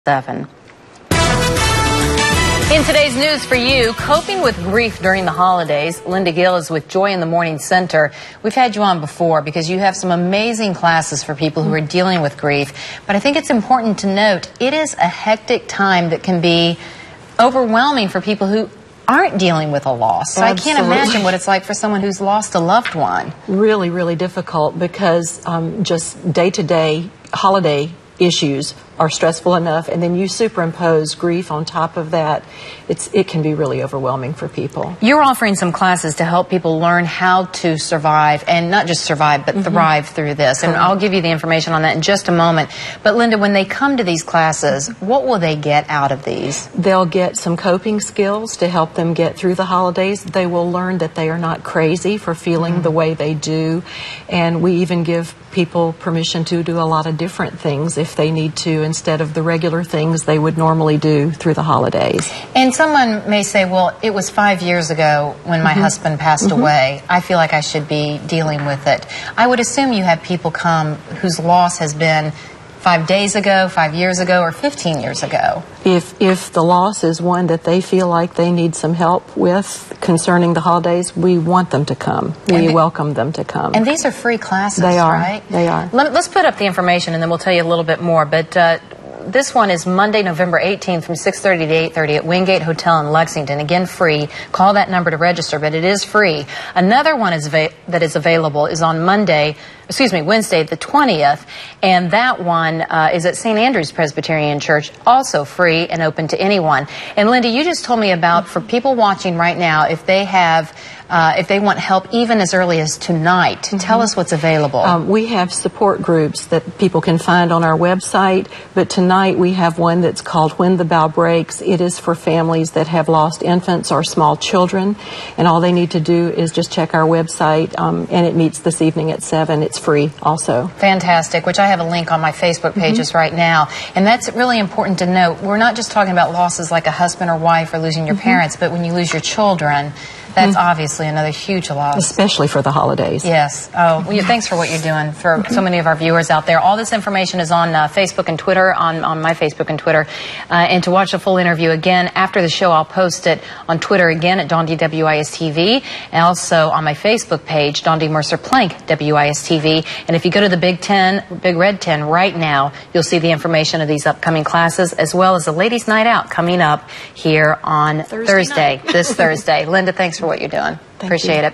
7. In today's news for you, coping with grief during the holidays. Linda Gill is with Joy in the Morning Center. We've had you on before because you have some amazing classes for people who are dealing with grief. But I think it's important to note it is a hectic time that can be overwhelming for people who aren't dealing with a loss. So Absolutely. I can't imagine what it's like for someone who's lost a loved one. Really, really difficult because just day-to-day holiday issues are stressful enough, and then you superimpose grief on top of that. It can be really overwhelming for people. You're offering some classes to help people learn how to survive, and not just survive, but thrive through this. And I'll give you the information on that in just a moment. But Linda, when they come to these classes, what will they get out of these? They'll get some coping skills to help them get through the holidays. They will learn that they are not crazy for feeling the way they do. And we even give people permission to do a lot of different things if they need to, instead of the regular things they would normally do through the holidays. And someone may say, well, it was 5 years ago when my husband passed away. I feel like I should be dealing with it. I would assume you have people come whose loss has been 5 days ago, 5 years ago, or 15 years ago. If the loss is one that they feel like they need some help with concerning the holidays, we want them to come. We welcome them to come. And these are free classes, They are. right? They are. Let's put up the information and then we'll tell you a little bit more. But this one is Monday, November 18th from 6:30 to 8:30 at Wingate Hotel in Lexington. Again, free. Call that number to register, but it is free. Another one that is available is on Wednesday the 20th, and that one is at St. Andrew's Presbyterian Church, also free and open to anyone. And Linda, you just told me about, for people watching right now, if they want help even as early as tonight, tell us what's available. We have support groups that people can find on our website, but tonight we have one that's called When the Bough Breaks. It is for families that have lost infants or small children, and all they need to do is just check our website, and it meets this evening at 7. It's free also. Fantastic, which I have a link on my Facebook pages right now. And that's really important to note. We're not just talking about losses like a husband or wife or losing your parents, but when you lose your children, that's obviously another huge loss. Especially for the holidays. Yes. Oh, well, thanks for what you're doing for so many of our viewers out there. All this information is on Facebook and Twitter, on my Facebook and Twitter. And to watch the full interview again, after the show, I'll post it on Twitter again at Dawn D WIS-TV, and also on my Facebook page, Dawn D Mercer Plank WIS-TV. And if you go to the Big Red 10 right now, you'll see the information of these upcoming classes, as well as the Ladies' Night Out coming up here on Thursday, this Thursday. Linda, thanks for what you're doing. Appreciate it.